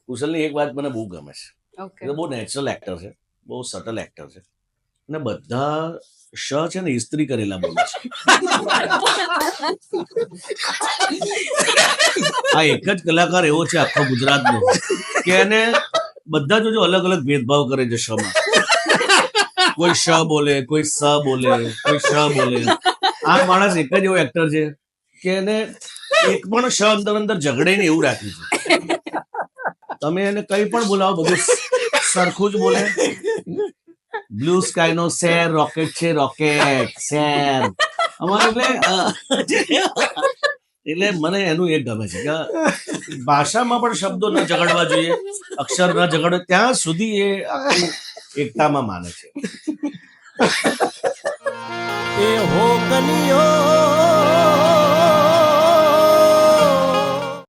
કુશલની એક વાત મને બહુ ગમે છે. ઓકે. એ બહુ નેચરલ એક્ટર છે, બહુ સટલ એક્ટર છે, અને બધા શ છે ને ઇસ્ત્રી કરેલા બોલે છે. આ એક જ કલાકાર એવો છે આખો ગુજરાતનો કે એને બધા જો અલગ અલગ ભેદભાવ કરે છે શમાં. કોઈ શ બોલે, કોઈ સ બોલે, કોઈ શ બોલે. આ માણસ એક જ એવો એક્ટર છે કે એને એક પણ શ અંદર અંદર ઝઘડે ને એવું રાખ્યું છે. તમે એને કઈ પણ બોલાવો બધું સરખું જ બોલે. બ્લુ સ્કાય નો શેર રોકેટ છે, રોકેટ શેર અમારે એટલે મને એનું એક ગમે છે કે ભાષામાં પણ શબ્દો ન ઝઘડવા જોઈએ, અક્ષર ન ઝઘડે ત્યાં સુધી એ આખું એકતામાં માને છે. એ હો કલિયો